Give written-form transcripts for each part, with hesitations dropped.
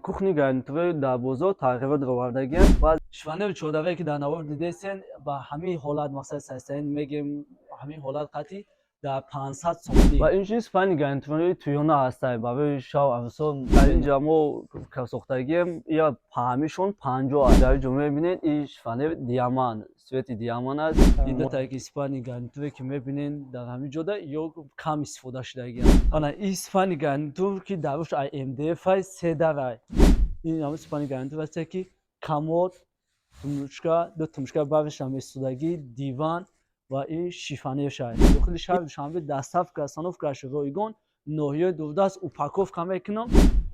кухни гарнитураи дар бозор тағйирот овардагиам ва шиваневи чордавае ки дар навор дидесен ба ҳамин ҳолат масалан састаин мегем ҳамин ҳолат қати дар 500 сомонӣ ва инчунин спани гарнитураи туёна ҳастанд барои шав авсон дар ин ҷо мо сохтагием я паҳмишон 50 аст дар ин ҷо мебинед ин шиваневи диаманд свети диаманд аст ин дотае ки спани гарнитуре ки мебинед дар ҳамин ҷода ё кам истифода шудагиам ана ин спани гарнитур ки дар рӯш МДФ-ай се дарай ин ҳамин спани гарнитур ҳасте ки камод тумучка ду тумучка бариш ҳам истодагӣ диван ва ин шифонешай дохили шаҳри Душанбе доставка остановкаш ройгон ноҳияи дурдаст упаковка мекунам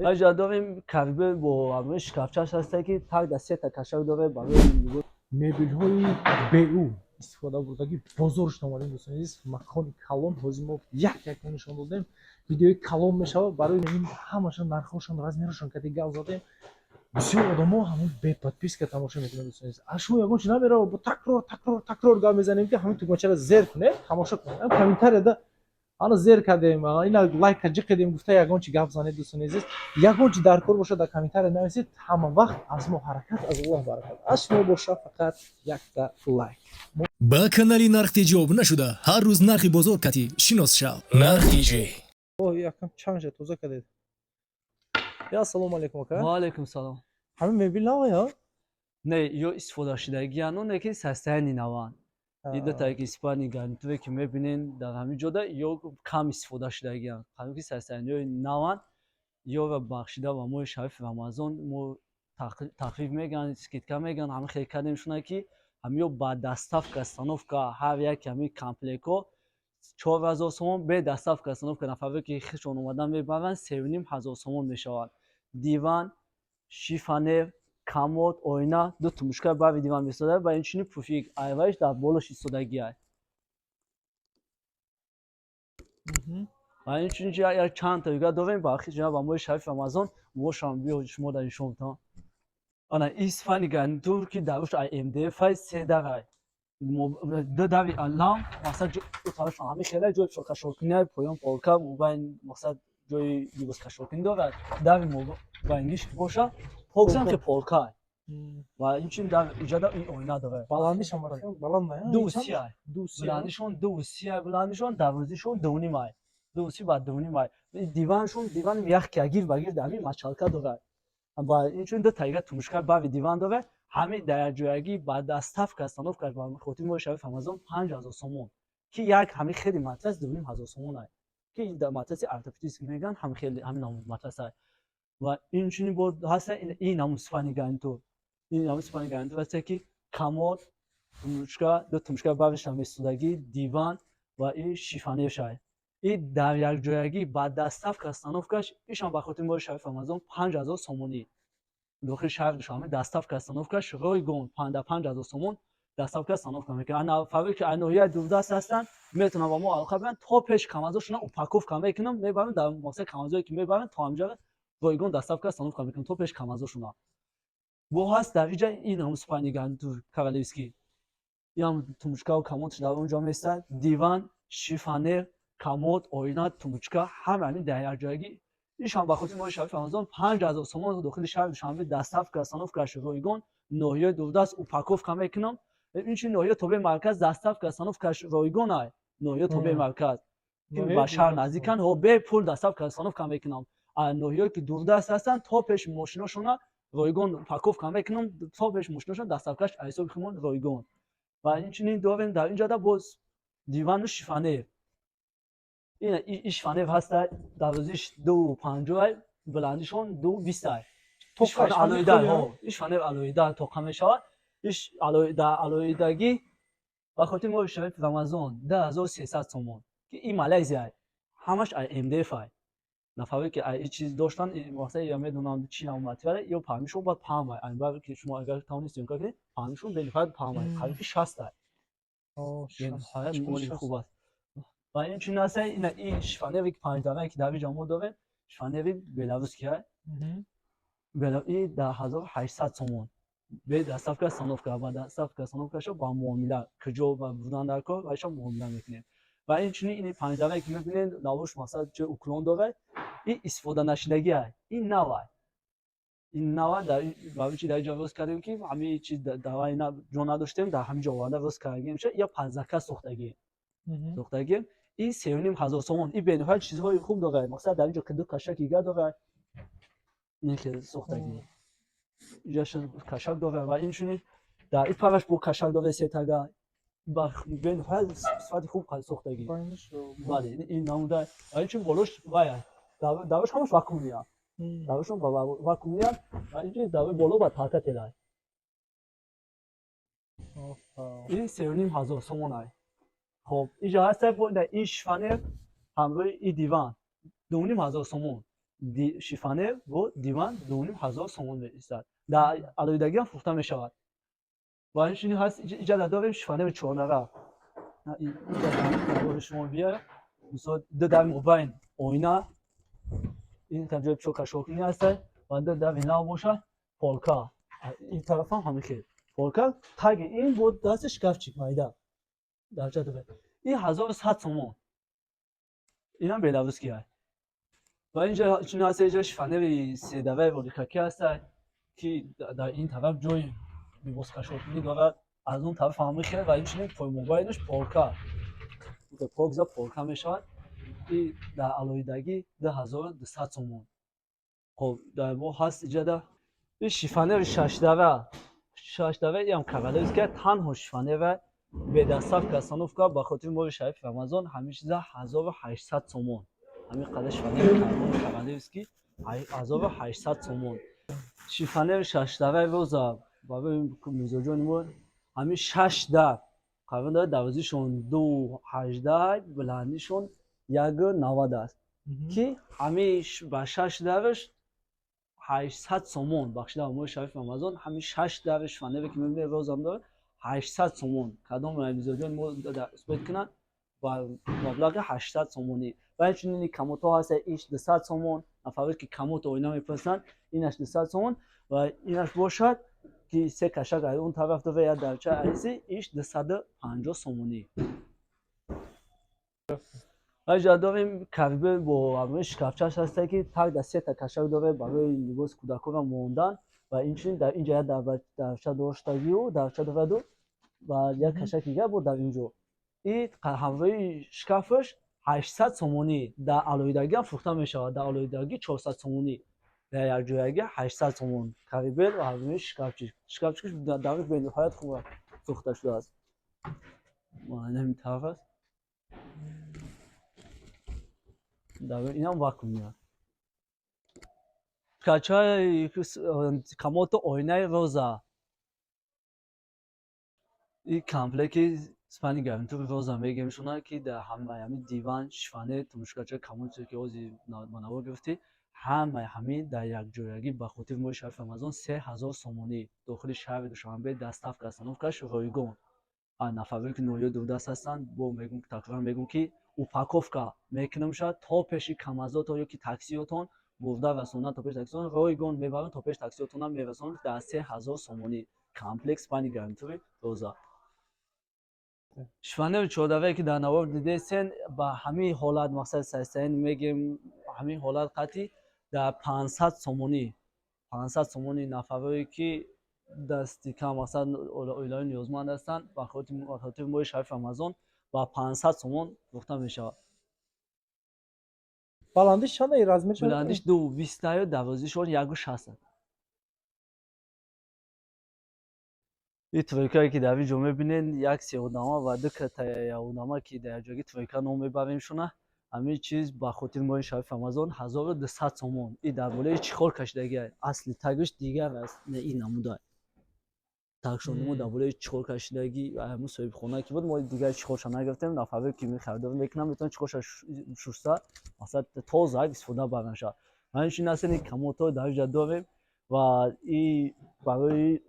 ҳаҷа дорем карбе бо ҳамаи шкафчаш ҳасте ки так да се та кашак доре барои мебелҳои беу истифода бурдагӣ бозорш омадем дӯстон азиз макони калон ҳозир мо як нишон додем видеои калон мешавад барои ин ҳамашон нархҳошон размерашон кади гап задем бисёр одамо ҳамон беподписка тамошо мекунанд дӯстон азиз а шумо ягон чи намеравад бо такрор гап мезанем ки ҳамин тугмачаро зер кунед тамошо кунед комментарияда ана зер кардем ина лайка ҷиқидем гуфта ягон чи гап занед дӯстони азиз ягон чи дар кор бошад дар комментария нависед ҳама вақт аз мо ҳаракат аз Аллоҳ баракат аз шумо бошад фақат якта лайк ба канали нарх тиҷи обуна шуда ҳар рӯз нархи бозор кати шинос шав нарх тиҷи якам чанҷа тоза кардед ассалому алайкум ака ва алайкум салом ҳамин мебел навая не ё истифода шудагиан оне ки састаини наванд ин дотае ки спани гарнитуре ки мебинед дар ҳамин ҷода ё кам истифода шудагианд ҳамин ки састаиниҳои наванд ёро бахшида ба моҳи шарифи рамазон мо тахфиф мегӯянд скидка мегӯянд ҳамин хеле кардемшона ки ҳамиё ба доставка остановка ҳар яки ҳамин комплектҳо 4000 сомон бе доставка остановка нафаре ки худшон омадан мебаранд 3500 сомон мешавад диван шифонер камод оина ду тумушка баъви диван истода ва инчунин пуфик айваиш дар болош истодагиай ва инчунин як чанд та дигар дорем ба ба моҳи шарифи рамазон бошам биё шумо дар нишонтон ана ин спани гарнитур ки дар рӯш МДФ-ай се дарай ду дави алам масалан ҳамин хеле ҷои кашокунии поён полка мобайн мақсад ҷои либос кашокунӣ дорад дави мобайниш бошад поксам ки полка ва инчунин дар иҷода ин оина дорад баландишон баланда дусиай буландишон дусиай буландишон дарозишон дунимай дуси ба дунимай диваншон дивани як кагир ба гир ҳамин мачалка дорад ва инчунин ду тайга тумушка баъви диван дорад ҳамин дар якҷоягӣ ба доставка остановка ба хотири моҳи шарифи рамазон 5000 сомон ки як ҳамин хели матрас 2500 сомон ай ки дар матраси ортопедист мегӯянд ҳамин хели ҳамин матрас ай ва инчунин боз ҳаста ин ҳамун спани гарнитур ин ҳамун спани гарнитур ҳасте ки камод тумучка ду тумучка баъвиш ҳам истодагӣ диван ва ин шифонешай ин дар якҷоягӣ ба доставка остановкаш ишам ба хотири моҳи шарифи рамазон 5000 сомонӣ дохили шаҳри Душанбе доставка остановкаш ройгон 5000 сомон доставка остановка мекунад нафаре ки ноҳияи дурдаст ҳастанд метавонанд ба мо алоқа биёранд то пеш камазошона упаковка мекунам мебарам дар мақсади камазое ки мебаранд то ҳамҷо ройгон доставка остановка мекунам то пеш камазошона бо ҳаст дар иҷа ин ҳамун спани гарнитур королевский ин ҳам тумучкаву камодш дар он ҷо меистад диван шифонер камод оина тумучка ҳамаи дар якҷоягӣ ишам ба хотири моҳи шарифи рамазон 5000 сомон дохили шаҳри Душанбе доставка остановкаш ройгон ноҳияи дурдаст упаковка мекунам инчунин ноҳия тобе марказ доставка остановкаш ройгон ай ноҳия тобе марказ ки ба шаҳр наздикан ҳо бе пул доставка остановка мекунам ноҳияе ки дурдаст ҳастанд то пеш мошиношона ройгон упаковка мекунам то пеш мошиношона доставкаш аз ҳисоби худмон ройгон ва инчунин дорем дар ин ҷода боз дивану шифонер ин шифонер ҳаста дарозиш 250 ай буландишон 220 ай шифонер алоҳида тоқа мешавад иш алоҳидагӣ ба хотири моҳи шарифи рамазон 2300 сомон ки ин малайзия ҳамаш МДФ ай нафаре ки ин чиз доштан масалан я медонам чи намативаре ё паҳмишон бад паҳмай айбар ки шумо агар тавонист имкон кунед паҳмишон бениҳоят паҳмай қариби 60 ай бениҳоят моли хуб аст ва инчунин ҳаста ин шифонери панҷдарае ки дар ин ҷо мо дорем шифонери беларусский ай ин дар 1800 сомон бе доставка остановка ва доставка остановкаша ба муомила куҷо бурдан дар кор ва иша муомила мекунем ва инчунин ин панҷдарае ки мебинед навош мақсад ҷои уклон дорад ин истифода нашудагӣ ай ин нав ай این 90 در برای چی در اینجا واسه کردیم که همه چیز دوا اینا جا نداشتیم در همینجا آورده واسه کردیم میشه یا 15 کا سوختگی این 3,500 سومون این بین هر چیزهای خوب داره مثلا در اینجا که دو کشک دیگه داره این که سوختگی اینجا کشک داره و اینشون در این پرش با کشک داره سه تا با بین هر صفات خوب سوختگی بله این نموده این چون بالوش باید داوش همش واکومیا داوشون با واکومیا و اینجا داوی بالو با طاقت داره این 3,500 سومون است خب اینجا هست در این شیفانه همراه این دیوان 2,500 سومون شیفانه و دیوان 2,500 سومون می‌ایستد در علایدگی هم فروخته می‌شود و اینجوری هست اینجا داریم شیفانه به 4 نفر اینجا شما بیاره مثلا دو در موبایل اوینا این کنجا چوکاشوکی هست و دو در وینا باشه پولکا این طرف هم همین پولکا تاگ این بود دستش کفچیک مایده در جا داره این 1,100 سومون این هم بیلاروسکی هست و اینجا چون هست اینجا شیفانه سه دوه ولیکاکی هست که در این طرف جای بیبوسکاشوکی داره از اون طرف هم میخوره و این چنین پای موبایلش پولکا پولکا پولکا میشود این در علایدگی 2,200 سومون خب در ما هست اینجا در این شیفانه 6 دوه این هم کبله است که تنها شیفانه و به دستاف کسانوفکا با خاطر مور شریف رمضان همین چیزا 1,800 سومون همین قدر شیفانه کبله است که 1,800 سومون شیفانه 6 دوه روزا بابا میزوجونمون همین 6 ده قرار داره دوازیشون 2,18 بلندیشون 1,90 است که همین با 6 دوش 800 سومون بخشیده امور شریف رمضان همین 6 دوش فنه که میبینه روزم داره 800 سومون کدام میزوجون مو اثبات کنن با مبلغ 800 سومونی و اینچنین کموتو هست ایش 200 سومون افاوت که کموتو اینا میپرسن اینش 200 سومون و اینش باشد که سه کشک اون طرف داره یا درچه عریضی ایش 250 سومونی و اینجا داریم کریبه با همش کفچش هسته که تک در 3 تا کشک داره برای لباس کودکان موندن و اینچنین در اینجا درچه داشتگی و درچه داره و یک کشک دیگه بود در اینجا این همراه شکافش 800 سومونی در علایدگی هم فروخته میشه در علایدگی 400 سومونی در یک جایگی 800 سومون کریبل و همراه شکافچش در بین نهایت خوب فروخته شده است همین طرف است در این هم واکومی کچای کموت اوینه روزا این کامپلکی سپانی گرمتو روزا میگم شونا که در همین دیوان شفانه تمشکاچه کموت که اوزی منو گفتی همین در یک جایگی با خاطر مور شریف رمضان 3,000 سومونی داخل شهر دوشنبه دستاف کسانوفکاش رویگون نفری که نویو دو دست هستن با میگم تقریبا میگم که اوپاکوفکا میکنم شد تا پیشی کمازات یا که تاکسیاتون برده رسوندن تا پیش تاکسیاتون رویگون میبرن تا پیش تاکسیاتون هم میرسونن در 3,000 سومونی کامپلکس پانی گرانتوری روزا شفانه 14 که در نوار دیده سن با همین حالت مقصد سایستین میگیم همین حالت قطعی در 500 سومونی نفری که دستی کم مثلا اولای نیازمند هستند با خاطر ماه شریف رمضان با 500 سومون فروخته میشه بلندش چند ای رزمه چند؟ بلندش 220 و دوازیشون 160 این تویکایی که در اینجا میبینین یک سیاهنامه و دو کتایه‌نامه که در جایی تویکا نام میبریم شونه همین چیز با خاطر ماه شریف رمضان 1,200 سومون این در بالای چخور کشیدگی اصلی تگش دیگر است نه این نموده تاکشونمو در بالای چخور کشیدگی همون صاحب خونه که بود ما دیگر چخورش نگرفتیم نفر که می‌خریدم میکنم میتونه چخورش شسته مثلا تازه استفاده برنشه من این اصلا کموتو در اینجا داریم و این برای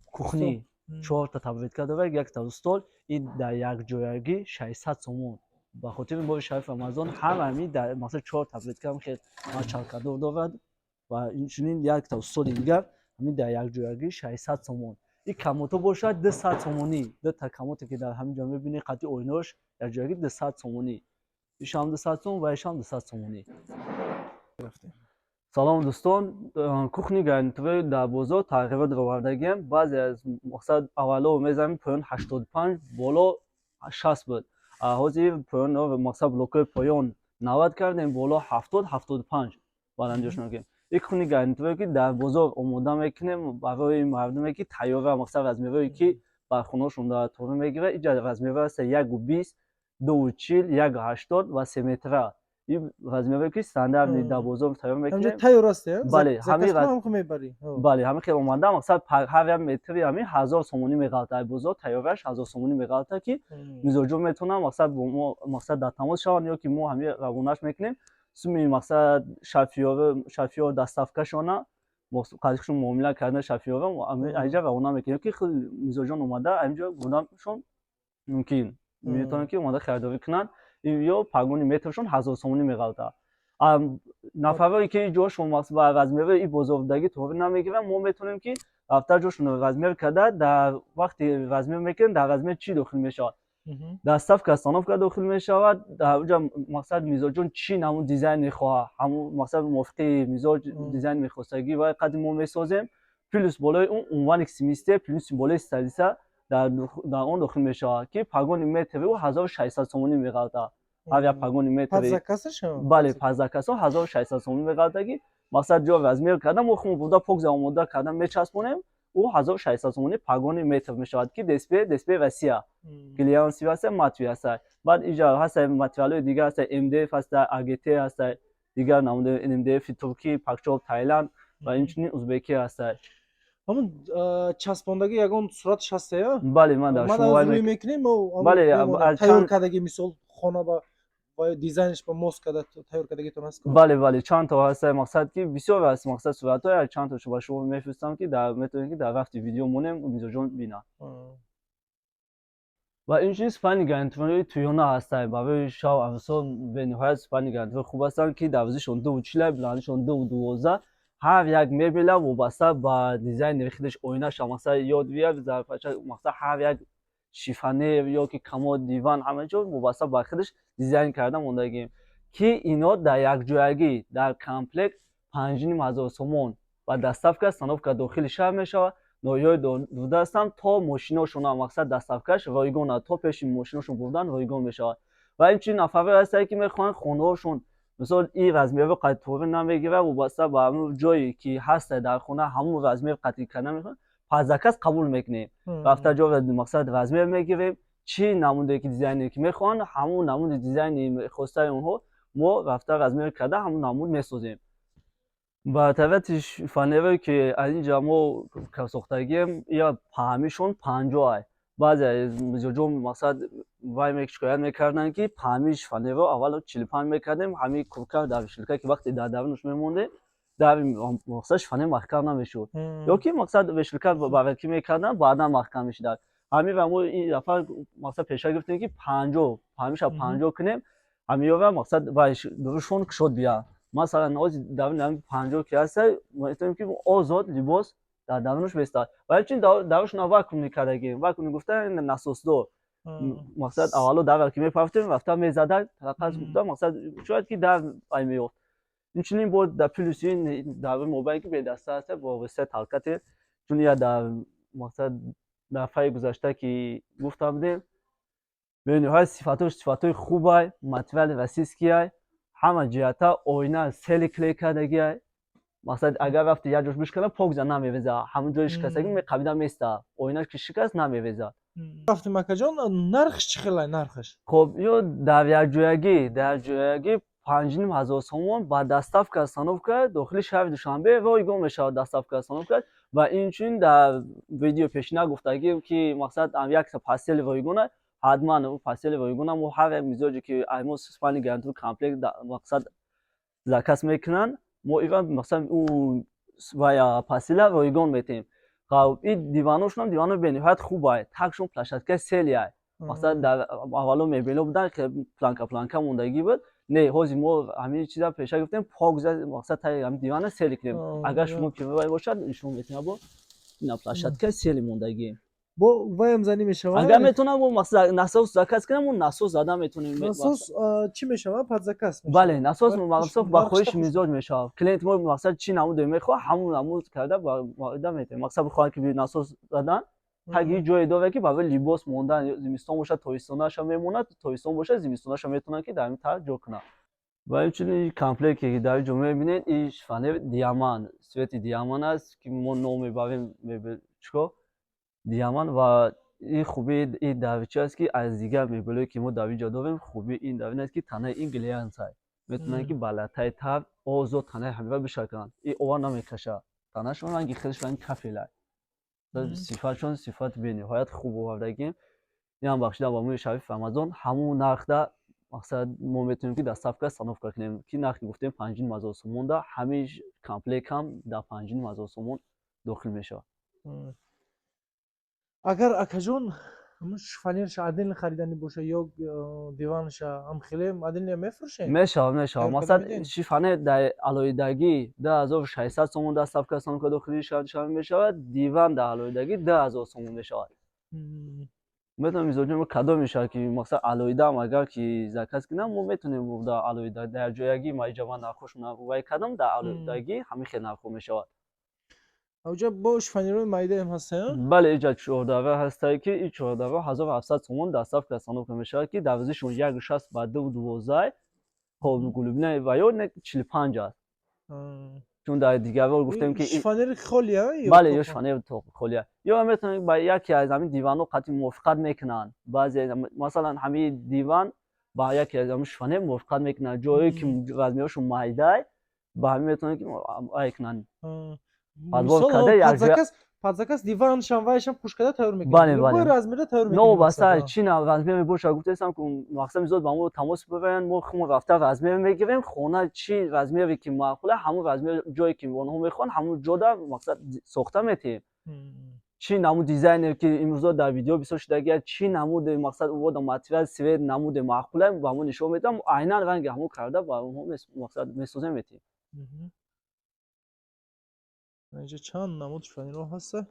کوخنی 4 تا تبریت کرده یک تا استول این در یک جایگی 600 سومون با خاطر ماه شریف رمضان همین در مثلا 4 تبریت کردم که ما چالکادو داد و اینچنین یک تا استول دیگر همین در یک جایگی 600 سومون این کموتو باشد 200 سومونی دو تا کموتو که در همین جا می‌بینی قطعی اوینوش در جایگی 200 سومونی ایشام 200 سومون و ایشام 200 سومونی گرفته салом дӯстон, кухни гарнитурии дар бозор тағйирот равардагиам. Баъзе аз мақсад аввало мезанем поён 85 боло 60 буд. Ҳозир поёнро мақсад блокҳои поён 90 кардем, боло 70-75 баландиёшон мекунем. Ин кухни гарнитурие ки дар бозор омода мекунем барои мардуме ки тайёра, мақсад размерҳое ки бар хонаҳошон дар тору мегира. Инҷа размерҳо ҳастанд 1:20, 2:40, 1:80 ва 3 метра. ин размерҳое ки стандарти дар бозор тайёр мекунем. ҳамҷо тайёр аст я? Бале, заказҳо ҳам мебарӣ? бале, ҳамин хел омада, мақсад ҳар як метри ҳамин 1000 сомонӣ меғалта. Дар бозор тайёраш 1000 сомонӣ меғалта ки мизоҷон метавонанд мақсад бо мо мақсад дар тамос шаванд, ё ки мо ҳамин равонааш мекунем. Суми мақсад шарфиёр доставкашона қадихшон муомила кардан шарфиёра аинҷа равона мекунем, ки мизоҷон омада аинҷо бурданашон мумкин метавонанд ки омада харидорӣ кунанд. ё пагони метршон 1000 сомонӣ меғалта. нафарое ки ҷошон ба размери ин бозордагӣ торӣ намегиранд, мо метавонем ки рафта ҷошонро размер карда, дар вақти размер мекунем, дар размер чӣ дохил мешавад. доставка остановка дохил мешавад. Дар онҷа мақсад мизоҷон чӣ намуд дизайн мехоҳад, ҳамун мақсад мувофиқи мизоҷ дизайн мехостагӣ ва қадри мо месозем. Плюс болои он унвани симистия плюс болои сталиса дар он дохил мешавад, ки пагони метри ӯ 1600 сомонӣ меғалта. ҳар як пагони метри, бале, пазакасо 1600 сомонӣ меғалта, ки мақсад ҷо размер карда мо худмон бурда покза омода карда мечаспонем. ӯ 1600 сомонӣ пагони метр мешавад, ки дисплей расия глянсиви аст, матви аст. баъд инҷа ҳастанд материалҳои дигар ҳастанд, МДФ аст, АГТ аст, дигар намуди МДФи Туркӣ, Пакчол Таиланд ва инчунин узбекӣ аст. ҳамун часпондаги ягон сураташ ҳаст я? Бале, ман дар шумовар мекунем. бале, тайёр кардаги мисол хона ба дизайнш ба мос карда тайёр кардагитон аст? бале, бале, чандто ҳаст. Мақсад ки бисёр аст, мақсад суратҳои чандтошо ба шумо мефиристам, ки метавонед ки дар рафти видео монем мизоҷон бинанд. ва инчунин спайни гарнитурии туёна ҳастанд. барои шав авсон бениҳоят спайни гарнитури хуб ҳастанд, ки дарвозишон 2:40, буландишон 2:12. ҳар як мебела вобаста ба дизайни худаш, оинаша мақсад ёд биёр зарфаша, мақсад ҳар як шифонер ё ки комод, диван ҳама ҷо вобаста ба худаш дизайн карда мондагием, ки ино дар якҷоягӣ дар комплект 5500 сомон ба доставка остановка дохили шаҳр мешавад. ноҳияҳои дода ҳастанд, то мошиношон мақсад доставкаш ройгон аст, то пеши мошиношон бурдан ройгон мешавад. ва инчунин нафарҳое ҳастанд, ки мехоҳанд хонаҳошон мисол ин размерро қадри торӣ намегирад, вобаста ба ҳамун ҷое ки ҳаст дар хона ҳамун размер қадрӣ карда мехоҳанд, пазакас қабул мекунем. рафта ҷо мақсад размер мегирем, чӣ намуде ки дизайне ки мехоҳанд, ҳамун намуди дизайни хостаи онҳо мо рафта размер карда ҳамун намуд месозем. ба тариқати фанерое ки аз инҷа мо сохтагием, я паҳмишон 50 аст. баъзе мизоҷон мақсад вай шикоят мекарданд, ки паҳмиш фанерро аввал 45 мекардем, ҳамин курка дар вишилка ки вақте дар даврунаш мемонде, дар мақсад фанер маҳкам намешуд, ё ки мақсад вишилка баракӣ мекарданд, баъдан маҳкам мешудад. ҳаминро мо ин дафъа мақсад пеша гирифтем, ки 50 паҳмиша 50 кунем, ҳаминёра мақсад вай дурушон кушод биёрад. масалан ҳозир давни 50 ки ҳаст, метавонем ки озод либос дар даврунаш бестад. ва инчунин даврушона вакуум мекардагием, вакуум гуфта насосдор, мақсад аввало давра ки мепафтем рафта мезадад тараққас гуфта, мақсад шояд ки дар ай меёфт. инчунин бо дар плюси ин давраи мобайни ки бедаста аст, бо васитаи талқате, чун я дар мақсад дафъаи гузашта ки гуфта будем, бениҳоят сифатҳои хуб аст, материали расистки аст, ҳама ҷиҳата оина сели клей кардагӣ аст. мақсад агар рафти як ҷош бишкана покза намерезад, ҳамун ҷои шикастагӣ меқабида места, оинаш ки шикаст намерезад. рафтем акаҷон, нархш чӣ хел аст нархаш? хоб ё дар якҷоягӣ 5500 сомон ба доставка остановка дохили шаҳри Душанбе ройгон мешавад доставка остановка. ва инчунин дар видео пешина гуфтагием, ки мақсад як пастели ройгон аст, ҳатман пастели ройгона мо ҳар як мизоҷе ки мо спайни гарнитури комплект мақсад заказ мекунанд, мо ива мақсад вая пастила ройгон метем. ин диваношон диванои бениҳоят хуб аст, такшон площадкаи сели аст. мақсад дар аввало мебело буданд, планка мондагӣ буд. не, ҳозир мо ҳамин чиза пеша гирифтем, покза мақсад таи ҳамин дивана сели кунем. агар шумо кивай бошад нишон метавонам, бо ина площадкаи сели мондагӣ. бо ваям занӣ мешавад. اگر میتونم اون مثلا ناسوس زکات کنم اون ناسوس زدن میتونیم. насос чӣ мешавад? Подзаказ мешавад. بله ناسوس Ва مخصوص با خودش میزوج میشه. کلینت ما مثلا چی نمود میخواد همون نمود کرده با واحد میته. مثلا بخواد که ناسوس زدن اگه جای داره که باید لباس موندن زمستون باشه تابستونش هم میمونه تابستون باشه زمستونش هم میتونه که در این طرف جو کنه. و این کامپلکسی که در جمعه میبینید این فنر دیامان سویت دیامان است که ما نام میبریم چیکار دیامان و این خوبی این داویچه است که از دیگر میبلوی که ما داویچه داریم خوبی این داوین است که تنه این گلیانس های میتونن که بالاتای تاب آزاد تنه همه بشه کنن این اوار نمیکشه تنه شما رنگی خیلیش رنگ کافیله صفاتشون صفات به نهایت خوب آوردگیم این هم بخشیده با موی شریف آمازون همون نرخ ده مقصد ما میتونیم که در صفقه صنف کنیم که نرخی گفتیم 5000 سومون ده همیش کامپلک هم در 5000 سومون داخل میشه. агар акаҷон фанерш адил харидани боша ё диванша ам хеле адил мефурӯшед? میشه مثلا شیفانه در علایدگی 2600 سومون در صفقه صنف داخلی شامل میشه دیوان در علایدگی 10000 سومون میشه. میتونم میذاریم کادو میشه که مثلا علایده هم اگر که زکات کنم ما میتونیم در علایده در جایگی ما جوان نخوشون وای کدام در علایدگی همین خیلی نخو میشه. اوجا бош фанерои майда ҳам ҳастанд? бале иҷа чордава ҳастае ки ин чордава 1700 сомон дар сафка санока мешавад ки дарвазишон 1.60 ба 2.12 гулубина ва ё 45 аст. чун дар дигар бор гуфтем ки фанери холия бале ё фанери холия ё метавонед ба яке аз ҳамин диванҳо қатъи мувофиқат мекунанд баъзе масалан ҳамин диван ба яке аз ҳамин фанер мувофиқат мекунанд ҷое ки размерашон майда ба ҳамин метавонед ки ай кунанд подзаказ диваншам вайшам хушкарда тайёр мекунад. бале любой размерда тайёр мекунад. новаста чин размер боша гуфтам ки мақсад мизод ба мо тамос бибаранд мо хумо рафта размер мегирем хона чи размере ки маъқула ҳамон размер ҷое ки онҳо мехоҳанд ҳамон ҷода мақсад сохта метиҳем. чи намуд дизайнер ки имрӯза дар видео бисёр шудаги чи намуди мақсад увода материал свет намуди маъқула ба мо нишон медиҳам айнан ранги ҳамон карда ба онҳо мақсад месозем метиҳем. اینجا چند نمود فنیرها هسته؟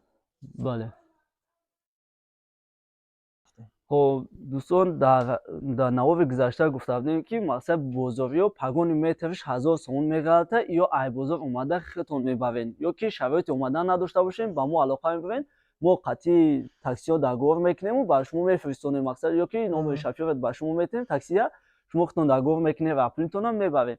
بله. خب دوستان در نوار گذشته گفته بودیم که مثلا بازاری و پگان مترش 1000 سومون میگرده یا ای بازار اومده خودتون میبرین یا که شرایط اومدن نداشته باشین با ما علاقه میبرین ما قطعی تاکسی ها در گور میکنیم و برای شما میفرستونیم مقصد یا که نام شفیعت برای شما میتونیم تاکسی ها شما خودتون در گور میکنیم و اپلینتون هم میبرین.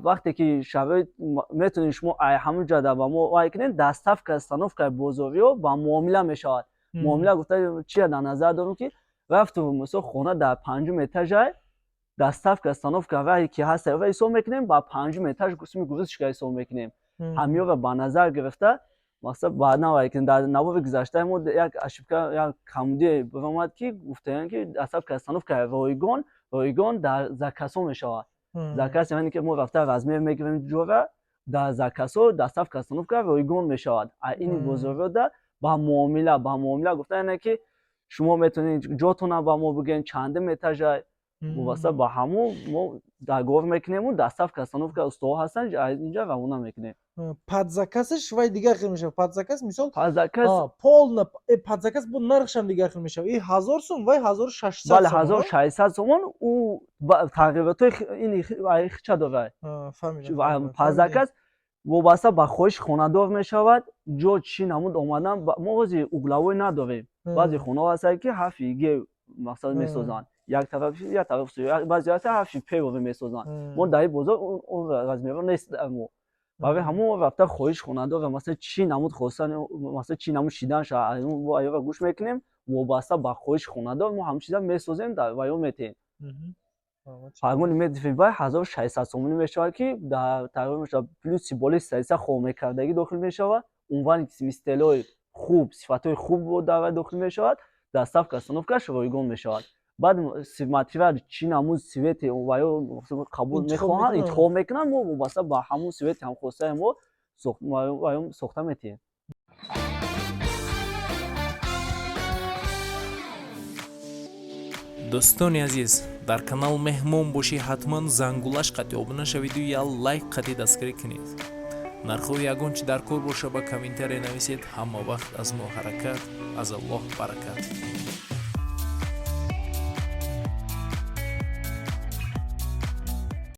وقتی که شرایط میتونید شما همون جاده با ما وای کنین دستاف که استانوفکای بازاری و با معامله میشود. معامله گفته چیه در نظر دارم که رفتم مثلا خونه در 5 متر جای دستاف که استانوفکای وای که هست و حساب میکنیم با 5 متر قسمی گوزش که حساب میکنیم. همین رو با نظر گرفته مثلا بعدا وای کنین در نوار گذشته ما یک اشبکه یک کمودی برآمد که گفتن که دستاف که استانوفکای رایگان در زکاسو میشود. زکاس یعنی که ما رفته رزمیر میگیریم جوره در زکاسو دستاف کستانوفکا رایگان میشود. این بزرگ ده با معامله گفته اینه که شما میتونید جاتون با ما بگین چند متر جای واسه با همون ما در گور میکنیم و دستاف کستانوفکا استوا هستن اینجا و اونا میکنیم. подзаказش وای دیگه خیلی میشه. подзаказ مثال подзаказ пол подзаказ бо нархшам دیگه خیلی میشه. این 1000 سوم وای 1600 بله 1600 سومون او تقریبا این چه داره فهمیدم. подзаказ وابسته به خواهش خانه‌دار میشود جو چی نمود اومدن ما بعضی اوگلاوی نداریم بعضی خونه هست که حفیگه مقصد میسازن یک طرف بعضی هست حفی پیوی میسازن ما در بازار اون رزمیرا نیست ما برای همون رفته خواهش خانه‌دار مثلا چی نمود خواستن مثلا چی نمود شیدن شد ما آیا گوش میکنیم وابسته به خواهش خانه‌دار ما همه چیزا میسازیم در وایو میتیم. پرگون میدفعی بای 1600 سومونی میشود که در تقریبا میشه پلوس سیمبولی سایسا خواه میکردگی داخل میشود اونوان استیلای خوب صفتهای خوب در داخل میشود دستاف کستانوفکاش رایگان میشود. بعد ماتریال چی نمود سویت وایو قبول میخواهند انتخاب میکنن ما وابسته با همون سویت هم خواسته ما ساخته میتیم. دوستانی عزیز дар канал меҳмон бошӣ ҳатман зангулаш қатӣ обуна шавиду я лайк қатӣ дастгирӣ кунед нархҳои ягон чи дар кор боша ба комментария нависед. ҳама вақт аз мо ҳаракат, аз Аллоҳ баракат.